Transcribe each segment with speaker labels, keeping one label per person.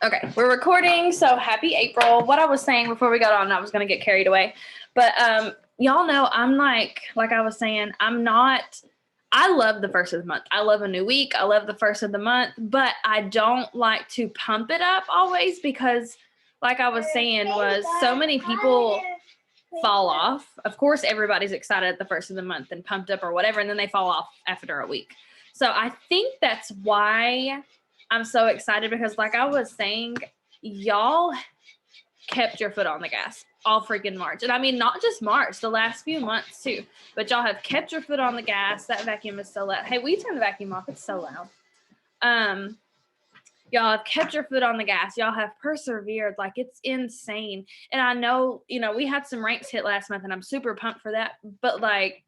Speaker 1: Okay, we're recording, so happy April. What I was saying before we got on, I was going to get carried away. But y'all know I'm like I was saying, I love the first of the month. I love a new week. I love the first of the month, but I don't like to pump it up always because like I was saying was so many people fall off. Of course, everybody's excited at the first of the month and pumped up or whatever, and then they fall off after a week. So I think that's why I'm so excited because like I was saying, y'all kept your foot on the gas all freaking March. And I mean, not just March, the last few months too, but y'all have kept your foot on the gas. That vacuum is so loud. Hey, will you turn the vacuum off? It's so loud. Y'all have kept your foot on the gas. Y'all have persevered. Like it's insane. And I know, we had some ranks hit last month and I'm super pumped for that, but like,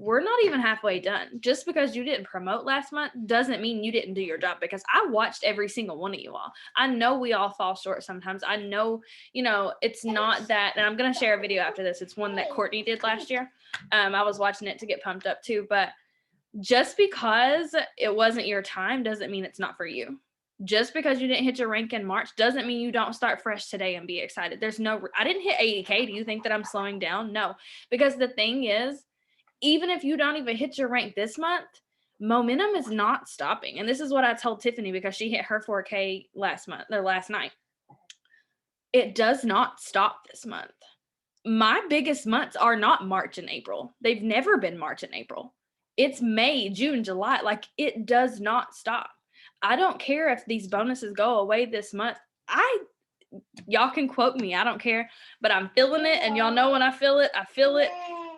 Speaker 1: we're not even halfway done. Just because you didn't promote last month doesn't mean you didn't do your job, because I watched every single one of you all. I know we all fall short sometimes. I know, it's not that, and I'm going to share a video after this. It's one that Courtney did last year. I was watching it to get pumped up too, but just because it wasn't your time doesn't mean it's not for you. Just because you didn't hit your rank in March doesn't mean you don't start fresh today and be excited. I didn't hit 80K. Do you think that I'm slowing down? No, because the thing is, even if you don't even hit your rank this month, momentum is not stopping. And this is what I told Tiffany because she hit her 4K last night. It does not stop this month. My biggest months are not March and April. They've never been March and April. It's May, June, July. Like it does not stop. I don't care if these bonuses go away this month. Y'all can quote me. I don't care, but I'm feeling it. And y'all know when I feel it, I feel it.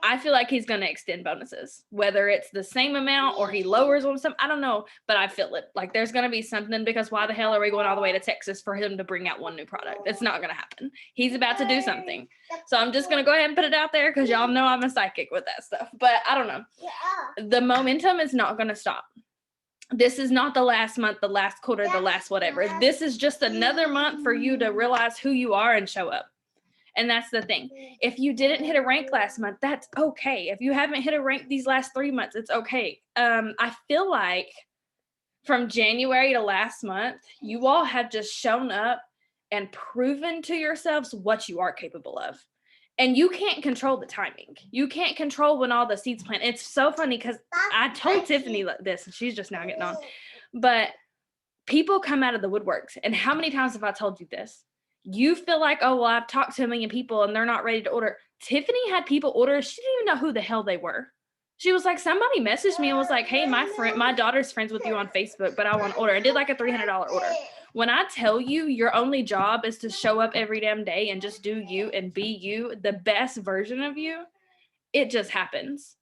Speaker 1: I feel like he's going to extend bonuses, whether it's the same amount or he lowers on some, I don't know, but I feel it. Like there's going to be something, because why the hell are we going all the way to Texas for him to bring out one new product? It's not going to happen. He's about to do something. So I'm just going to go ahead and put it out there because y'all know I'm a psychic with that stuff, but I don't know. The momentum is not going to stop. This is not the last month, the last quarter, the last whatever. This is just another month for you to realize who you are and show up. And that's the thing. If you didn't hit a rank last month, that's okay. If you haven't hit a rank these last 3 months, it's okay. I feel like from January to last month, you all have just shown up and proven to yourselves what you are capable of. And you can't control the timing. You can't control when all the seeds plant. It's so funny because I told Tiffany this, and she's just now getting on. But people come out of the woodworks. And how many times have I told you this? You feel like, oh, well, I've talked to a million people and they're not ready to order. Tiffany had people order. She didn't even know who the hell they were. She was like, somebody messaged me and was like, hey, my daughter's friends with you on Facebook, but I want to order. I did like a $300 order. When I tell you your only job is to show up every damn day and just do you and be you, the best version of you, it just happens.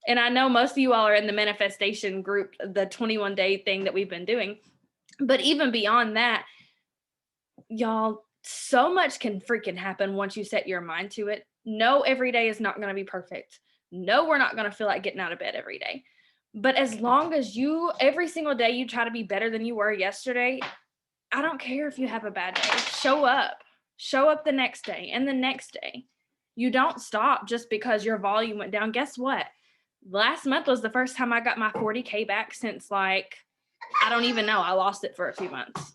Speaker 1: And I know most of you all are in the manifestation group, the 21-day thing that we've been doing. But even beyond that, y'all, so much can freaking happen once you set your mind to it. No, every day is not going to be perfect. No, we're not going to feel like getting out of bed every day. But as long as every single day you try to be better than you were yesterday, I don't care if you have a bad day. Show up the next day and the next day. You don't stop just because your volume went down. Guess what? Last month was the first time I got my 40K back since I don't even know. I lost it for a few months.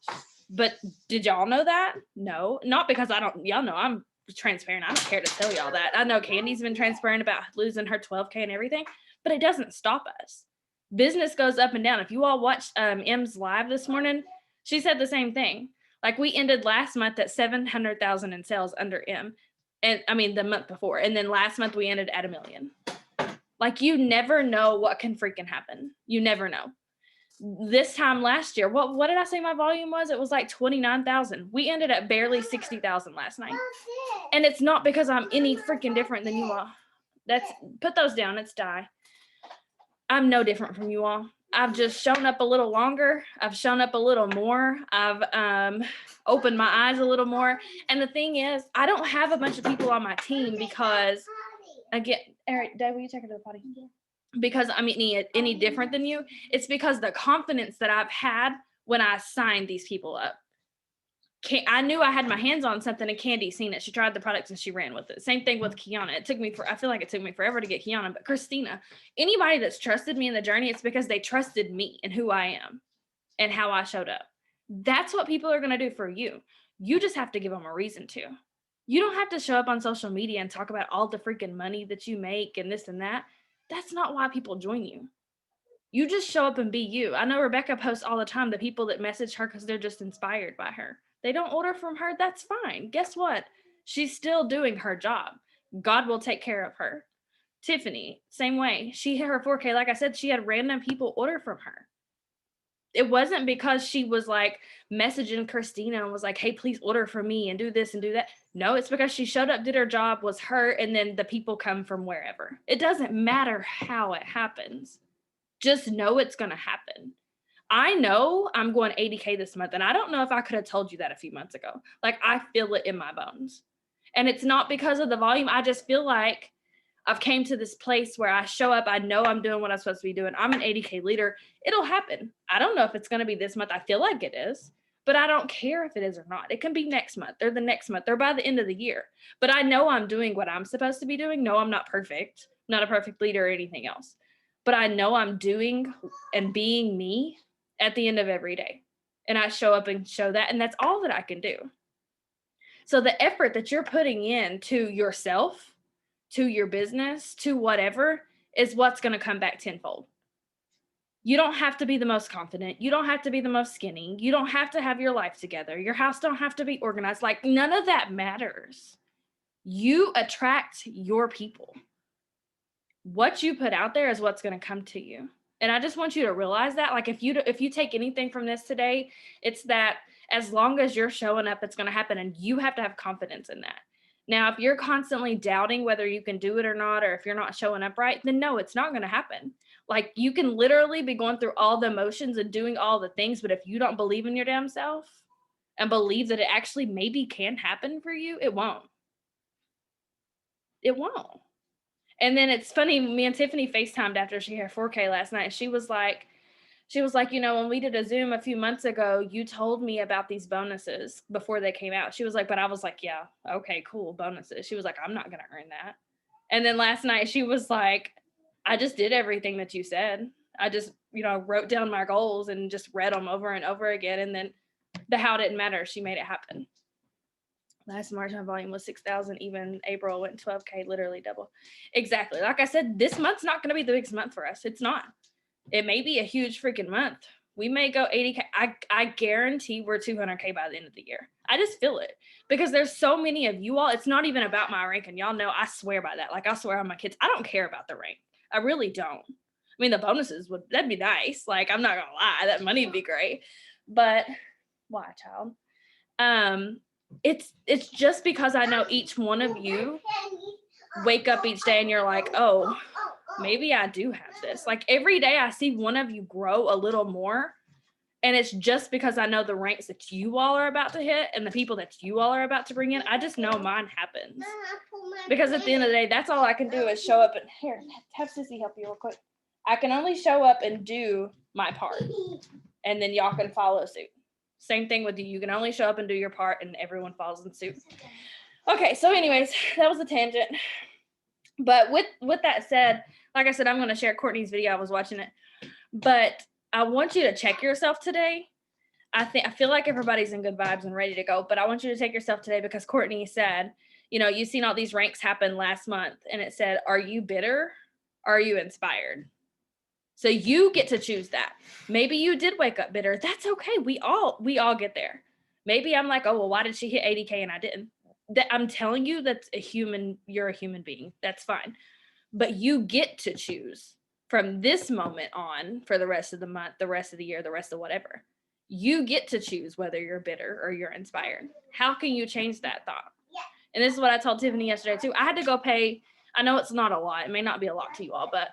Speaker 1: But did y'all know that? No, not because y'all know I'm transparent. I don't care to tell y'all that. I know Candy's been transparent about losing her 12K and everything, but it doesn't stop us. Business goes up and down. If you all watched M's live this morning, she said the same thing. Like we ended last month at 700,000 in sales under M. And I mean, the month before. And then last month we ended at 1 million. Like you never know what can freaking happen. You never know. This time last year, what did I say my volume was? It was like 29,000. We ended at barely 60,000 last night. And it's not because I'm any freaking different than you all. Put those down. It's die. I'm no different from you all. I've just shown up a little longer. I've shown up a little more. I've opened my eyes a little more. And the thing is, I don't have a bunch of people on my team because, again, Eric, Dad, will you take her to the potty? Yeah. Because I'm any different than you. It's because the confidence that I've had when I signed these people up. I knew I had my hands on something, and Candy seen it. She tried the products and she ran with it. Same thing with Kiana. I feel like it took me forever to get Kiana, but Christina, anybody that's trusted me in the journey, it's because they trusted me and who I am and how I showed up. That's what people are going to do for you. You just have to give them a reason to. You don't have to show up on social media and talk about all the freaking money that you make and this and that. That's not why people join you. You just show up and be you. I know Rebecca posts all the time the people that message her because they're just inspired by her. They don't order from her. That's fine. Guess what? She's still doing her job. God will take care of her. Tiffany, same way. She hit her 4K. Like I said, she had random people order from her. It wasn't because she was like messaging Christina and was like, hey, please order from me and do this and do that. No, it's because she showed up, did her job, was her, and then the people come from wherever. It doesn't matter how it happens. Just know it's going to happen. I know I'm going 80K this month, and I don't know if I could have told you that a few months ago. Like, I feel it in my bones. And it's not because of the volume. I just feel like I've came to this place where I show up. I know I'm doing what I'm supposed to be doing. I'm an 80K leader. It'll happen. I don't know if it's going to be this month. I feel like it is, but I don't care if it is or not. It can be next month or the next month or by the end of the year. But I know I'm doing what I'm supposed to be doing. No, I'm not perfect. I'm not a perfect leader or anything else. But I know I'm doing and being me at the end of every day. And I show up and show that. And that's all that I can do. So the effort that you're putting in to yourself, to your business, to whatever, is what's going to come back tenfold. You don't have to be the most confident. You don't have to be the most skinny. You don't have to have your life together. Your house don't have to be organized. Like, none of that matters. You attract your people. What you put out there is what's going to come to you. And I just want you to realize that, like, if you take anything from this today, it's that as long as you're showing up, it's going to happen, and you have to have confidence in that. Now, if you're constantly doubting whether you can do it or not, or if you're not showing up right, then no, it's not going to happen. Like, you can literally be going through all the emotions and doing all the things, but if you don't believe in your damn self and believe that it actually maybe can happen for you, it won't. It won't. And then it's funny, me and Tiffany FaceTimed after she had 4K last night. She was like, you know, when we did a Zoom a few months ago, you told me about these bonuses before they came out. She was like, but I was like, yeah, okay, cool, bonuses. She was like, I'm not going to earn that. And then last night she was like, I just did everything that you said. I just, you know, wrote down my goals and just read them over and over again. And then the how didn't matter. She made it happen. Last March, my volume was 6,000. Even April went 12K, literally double. Exactly. Like I said, this month's not going to be the biggest month for us. It's not. It may be a huge freaking month. We may go 80K. I guarantee we're 200K by the end of the year. I just feel it because there's so many of you all. It's not even about my rank. And y'all know I swear by that. Like, I swear on my kids, I don't care about the rank. I really don't. I mean, the bonuses that'd be nice. Like, I'm not going to lie. That money would be great. But why, child? It's just because I know each one of you wake up each day and you're like, oh, maybe I do have this. Like, every day I see one of you grow a little more. And it's just because I know the ranks that you all are about to hit and the people that you all are about to bring in. I just know mine happens. Because at the end of the day, that's all I can do is show up and here, have Sissy help you real quick. I can only show up and do my part. And then y'all can follow suit. Same thing with you. You can only show up and do your part and everyone follows in suit. Okay, so anyways, that was a tangent. But with that said, like I said, I'm going to share Courtney's video. I was watching it. But I want you to check yourself today. I feel like everybody's in good vibes and ready to go. But I want you to take yourself today because Courtney said, you know, you've seen all these ranks happen last month. And it said, are you bitter? Or are you inspired? So you get to choose that. Maybe you did wake up bitter. That's okay. We all get there. Maybe I'm like, oh, well, why did she hit 80K and I didn't? That I'm telling you, that's you're a human being. That's fine. But you get to choose from this moment on for the rest of the month, the rest of the year, the rest of whatever. You get to choose whether you're bitter or you're inspired. How can you change that thought? Yeah. And this is what I told Tiffany yesterday too. I had to go pay, I know it's not a lot. It may not be a lot to you all, but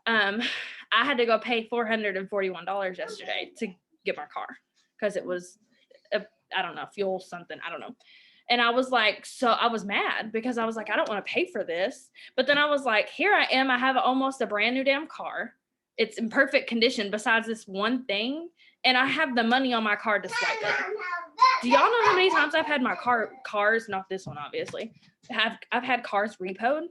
Speaker 1: I had to go pay $441 yesterday to get my car because it was, I don't know, fuel something. I don't know. And I was like, so I was mad because I was like, I don't want to pay for this. But then I was like, here I am. I have almost a brand new damn car. It's in perfect condition besides this one thing. And I have the money on my card to swipe it. Do y'all know how many times I've had my cars, not this one, obviously, I've had cars repoed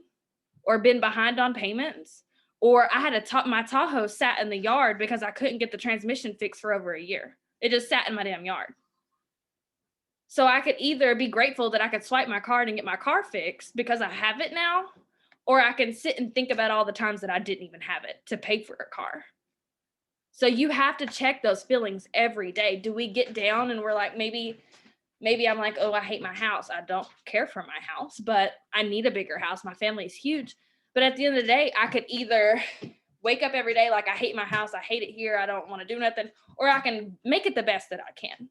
Speaker 1: or been behind on payments, or I had my Tahoe sat in the yard because I couldn't get the transmission fixed for over a year. It just sat in my damn yard. So I could either be grateful that I could swipe my card and get my car fixed because I have it now, or I can sit and think about all the times that I didn't even have it to pay for a car. So you have to check those feelings every day. Do we get down and we're like, maybe I'm like, oh, I hate my house. I don't care for my house, but I need a bigger house. My family's huge. But at the end of the day, I could either wake up every day like I hate my house. I hate it here. I don't want to do nothing. Or I can make it the best that I can.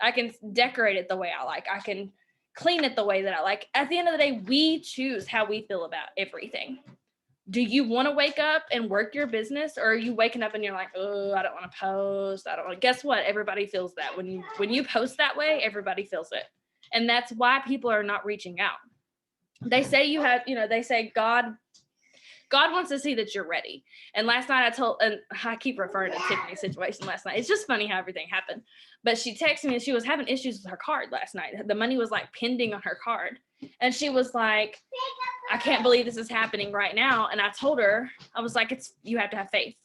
Speaker 1: I can decorate it the way I like. I can clean it the way that I like. At the end of the day, we choose how we feel about everything. Do you want to wake up and work your business, or are you waking up and you're like, oh, I don't want to post. I don't want to. Guess what? Everybody feels that. When you post that way, everybody feels it. And that's why people are not reaching out. They say you have, they say God wants to see that you're ready. And last night and I keep referring to Tiffany's situation last night. It's just funny how everything happened. But she texted me and she was having issues with her card last night. The money was like pending on her card. And she was like, I can't believe this is happening right now. And I told her, I was like, you have to have faith.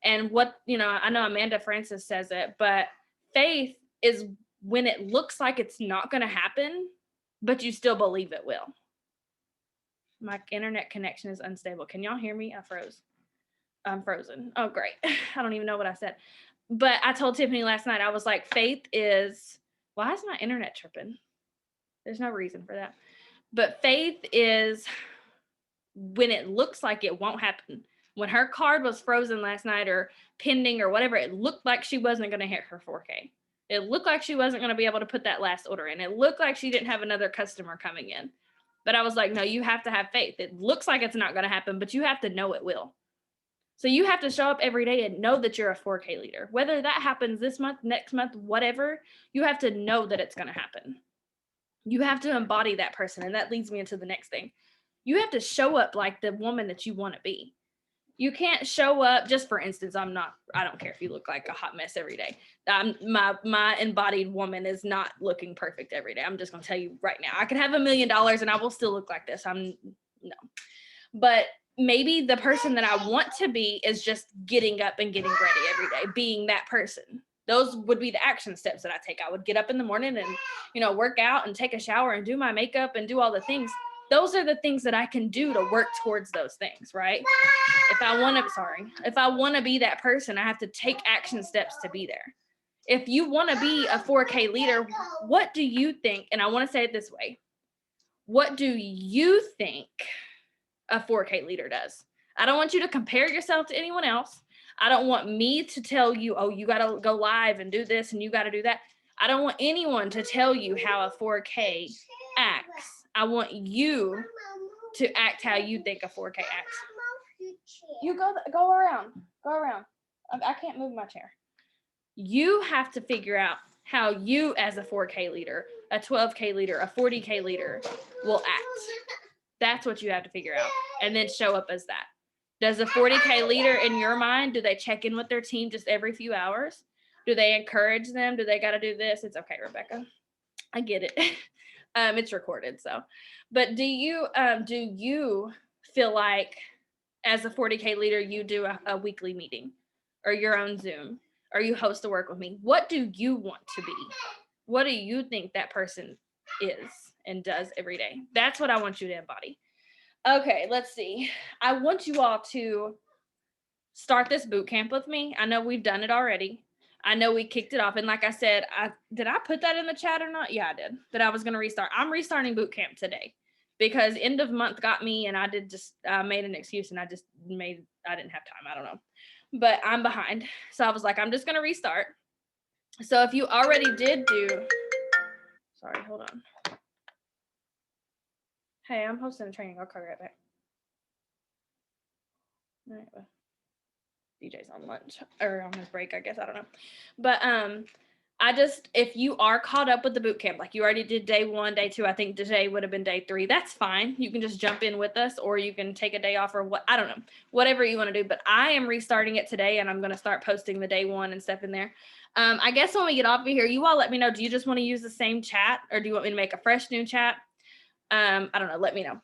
Speaker 1: And I know Amanda Francis says it, but faith is when it looks like it's not going to happen, but you still believe it will. My internet connection is unstable. Can y'all hear me? I froze. I'm frozen. Oh, great. I don't even know what I said. But I told Tiffany last night, I was like, faith is, why is my internet tripping? There's no reason for that. But faith is when it looks like it won't happen. When her card was frozen last night or pending or whatever, it looked like she wasn't going to hit her 4K. It looked like she wasn't going to be able to put that last order in. It looked like she didn't have another customer coming in. But I was like, no, you have to have faith. It looks like it's not going to happen, but you have to know it will. So you have to show up every day and know that you're a 4K leader. Whether that happens this month, next month, whatever, you have to know that it's going to happen. You have to embody that person. And that leads me into the next thing. You have to show up like the woman that you want to be. You can't show up, just for instance, I don't care if you look like a hot mess every day. My embodied woman is not looking perfect every day. I'm just going to tell you right now, I could have $1 million and I will still look like this. No. But maybe the person that I want to be is just getting up and getting ready every day, being that person. Those would be the action steps that I take. I would get up in the morning and, work out and take a shower and do my makeup and do all the things. Those are the things that I can do to work towards those things, right? If I want to be that person, I have to take action steps to be there. If you want to be a 4K leader, what do you think? And I want to say it this way. What do you think a 4K leader does? I don't want you to compare yourself to anyone else. I don't want me to tell you, oh, you got to go live and do this and you got to do that. I don't want anyone to tell you how a 4K acts. I want you to act how you think a 4K acts. You go around. I can't move my chair. You have to figure out how you as a 4K leader, a 12K leader, a 40K leader will act. That's what you have to figure out. And then show up as that. Does a 40K leader in your mind, do they check in with their team just every few hours? Do they encourage them? Do they got to do this? It's okay, Rebecca. I get it. It's recorded. So, but do you feel like as a 40K leader, you do a weekly meeting or your own Zoom or you host a work with me? What do you want to be? What do you think that person is and does every day? That's what I want you to embody. Okay, let's see. I want you all to start this boot camp with me. I know we've done it already. I know we kicked it off. And like I said, did I put that in the chat or not? Yeah, I did. That I was going to restart. I'm restarting boot camp today because end of month got me and I made an excuse and I didn't have time. I don't know, but I'm behind. So I was like, I'm just going to restart. So if you already sorry, hold on. Hey, I'm hosting a training. I'll call you right back. All right, well. DJ's on lunch or on his break, I guess. I don't know. But if you are caught up with the boot camp, like you already did day 1, day 2, I think today would have been day 3. That's fine. You can just jump in with us or you can take a day off or I don't know, whatever you want to do. But I am restarting it today and I'm going to start posting the day 1 and stuff in there. I guess when we get off of here, you all let me know. Do you just want to use the same chat or do you want me to make a fresh new chat? I don't know. Let me know.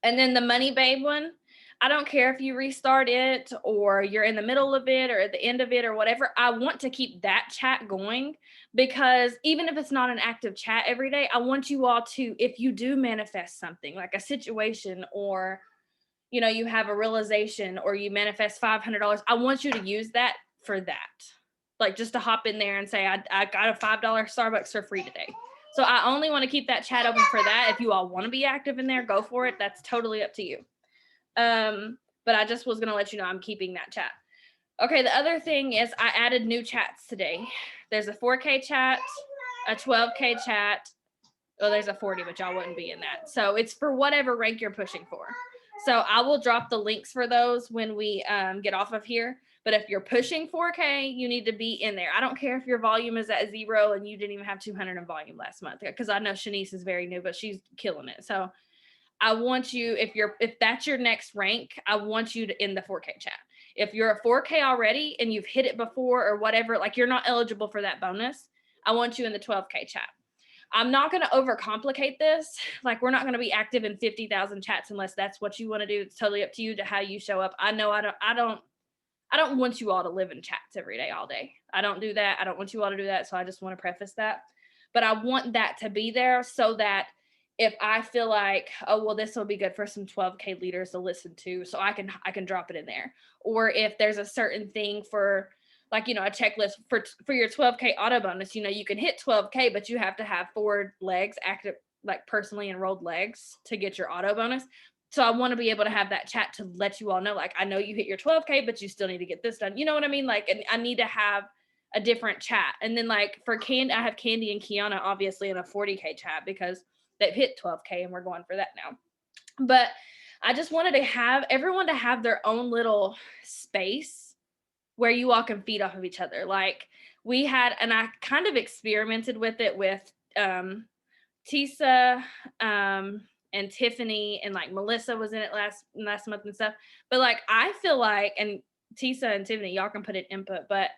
Speaker 1: And then the Money Babe one. I don't care if you restart it or you're in the middle of it or at the end of it or whatever. I want to keep that chat going because even if it's not an active chat every day, I want you all to, if you do manifest something like a situation or, you know, you have a realization or you manifest $500, I want you to use that for that. Like just to hop in there and say, I got a $5 Starbucks for free today. So I only want to keep that chat open for that. If you all want to be active in there, go for it. That's totally up to you. But I just was going to let you know I'm keeping that chat. Okay, the other thing is I added new chats today. There's a 4K chat, a 12K chat. Oh, there's a 40, but y'all wouldn't be in that. So it's for whatever rank you're pushing for. So I will drop the links for those when we get off of here. But if you're pushing 4K, you need to be in there. I don't care if your volume is at 0 and you didn't even have 200 in volume last month, because I know Shanice is very new, but she's killing it. So I want you, if that's your next rank, I want you to in the 4K chat. If you're a 4K already and you've hit it before or whatever, like you're not eligible for that bonus, I want you in the 12K chat. I'm not going to overcomplicate this. Like we're not going to be active in 50,000 chats unless that's what you want to do. It's totally up to you to how you show up. I know I don't want you all to live in chats every day, all day. I don't do that. I don't want you all to do that. So I just want to preface that. But I want that to be there so that if I feel like, oh, well, this will be good for some 12K leaders to listen to, so I can drop it in there. Or if there's a certain thing for, like, you know, a checklist for your 12K auto bonus, you know, you can hit 12K, but you have to have 4 legs active, like personally enrolled legs to get your auto bonus. So I want to be able to have that chat to let you all know, like, I know you hit your 12K, but you still need to get this done. You know what I mean? Like, and I need to have a different chat. And then like for Candy, I have Candy and Kiana obviously in a 40K chat because they've hit 12K and we're going for that now. But I just wanted to have everyone to have their own little space where you all can feed off of each other. Like we had, and I kind of experimented with it with Tisa and Tiffany, and like Melissa was in it last month and stuff. But like I feel like, and Tisa and Tiffany, y'all can put it input, but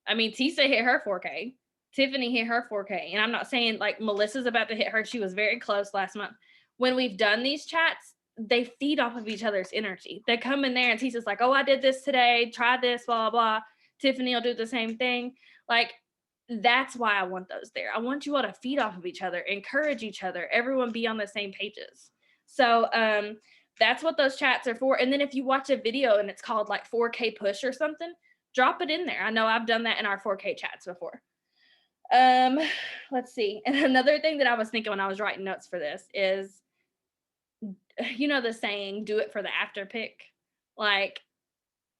Speaker 1: I mean Tisa hit her 4K. Tiffany hit her 4K. And I'm not saying like Melissa's about to hit her. She was very close last month. When we've done these chats, they feed off of each other's energy. They come in there and Tisa's like, oh, I did this today. Try this, blah, blah, blah. Tiffany will do the same thing. Like, that's why I want those there. I want you all to feed off of each other, encourage each other, everyone be on the same pages. So that's what those chats are for. And then if you watch a video and it's called like 4K push or something, drop it in there. I know I've done that in our 4K chats before. Let's see. And another thing that I was thinking when I was writing notes for this is, you know, the saying, do it for the after pick, like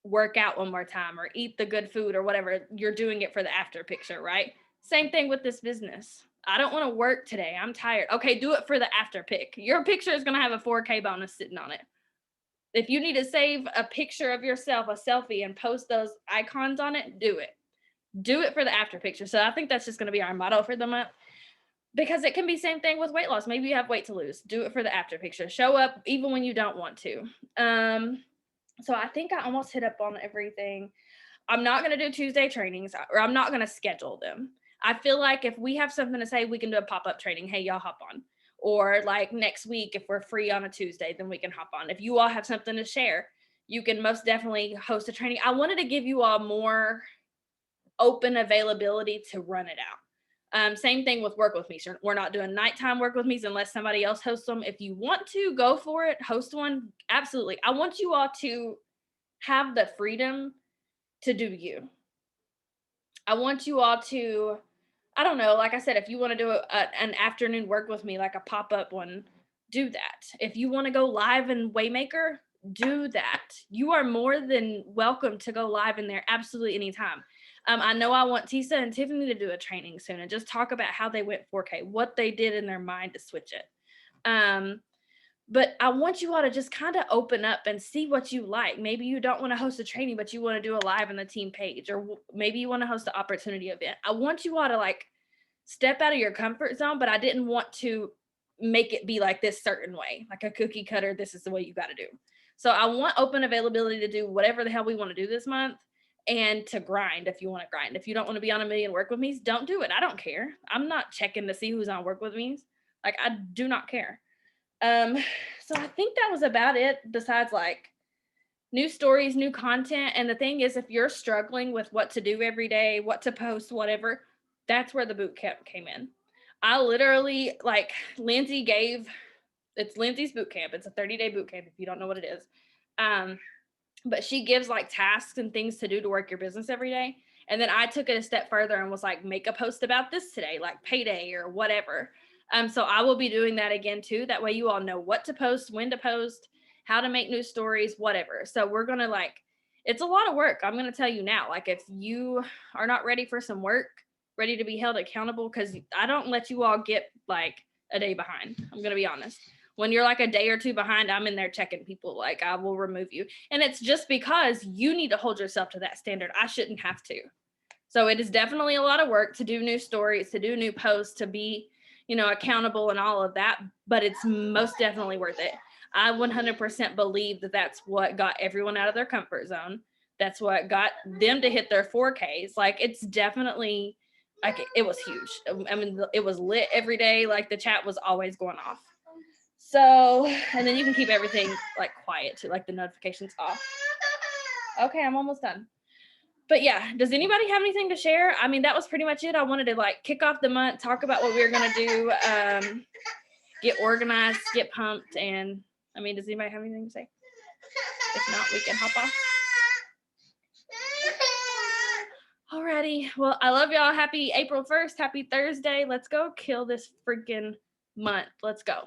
Speaker 1: work out one more time or eat the good food or whatever. You're doing it for the after picture, right? Same thing with this business. I don't want to work today. I'm tired. Okay, do it for the after pick. Your picture is going to have a 4K bonus sitting on it. If you need to save a picture of yourself, a selfie, and post those icons on it, do it. Do it for the after picture. So I think that's just going to be our motto for the month, because it can be same thing with weight loss. Maybe you have weight to lose. Do it for the after picture. Show up even when you don't want to. So I think I almost hit up on everything. I'm not going to do Tuesday trainings, or I'm not going to schedule them. I feel like if we have something to say, we can do a pop-up training. Hey, y'all hop on. Or like next week, if we're free on a Tuesday, then we can hop on. If you all have something to share, you can most definitely host a training. I wanted to give you all more open availability to run it out. Same thing with work with me. So we're not doing nighttime work with me unless somebody else hosts them. If you want to, go for it. Host one. Absolutely. I want you all to have the freedom to do you. I want you all to, I don't know, like I said, if you want to do an afternoon work with me, like a pop-up one, do that. If you want to go live in Waymaker, do that. You are more than welcome to go live in there absolutely anytime. I know I want Tisa and Tiffany to do a training soon and just talk about how they went 4K, what they did in their mind to switch it. But I want you all to just kind of open up and see what you like. Maybe you don't want to host a training, but you want to do a live on the team page, or maybe you want to host an opportunity event. I want you all to like step out of your comfort zone, but I didn't want to make it be like this certain way, like a cookie cutter. This is the way you got to do. So I want open availability to do whatever the hell we want to do this month, and to grind if you want to grind. If you don't want to be on a million work with me's, don't do it. I don't care. I'm not checking to see who's on work with me's. Like, I do not care. So I think that was about it, besides like new stories, new content. And the thing is, if you're struggling with what to do every day, what to post, whatever, that's where the boot camp came in. I literally, like, Lindsay gave, it's Lindsay's boot camp. It's a 30-day boot camp if you don't know what it is. But she gives like tasks and things to do to work your business every day. And then I took it a step further and was like, make a post about this today, like payday or whatever. So I will be doing that again too. That way you all know what to post, when to post, how to make new stories, whatever. So we're going to like, it's a lot of work. I'm going to tell you now, like if you are not ready for some work, ready to be held accountable, because I don't let you all get like a day behind. I'm going to be honest. When you're like a day or two behind, I'm in there checking people. Like I will remove you. And it's just because you need to hold yourself to that standard. I shouldn't have to. So it is definitely a lot of work to do new stories, to do new posts, to be, you know, accountable and all of that. But it's most definitely worth it. I 100% believe that that's what got everyone out of their comfort zone. That's what got them to hit their 4Ks. Like it's definitely, like it was huge. I mean, it was lit every day. Like the chat was always going off. So, and then you can keep everything like quiet too, like the notifications off. Okay, I'm almost done. But yeah, does anybody have anything to share? I mean, that was pretty much it. I wanted to like kick off the month, talk about what we were gonna do, get organized, get pumped, and I mean, does anybody have anything to say? If not, we can hop off. Alrighty. Well, I love y'all. Happy April 1st. Happy Thursday. Let's go kill this freaking month. Let's go.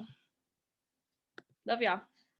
Speaker 1: Love y'all.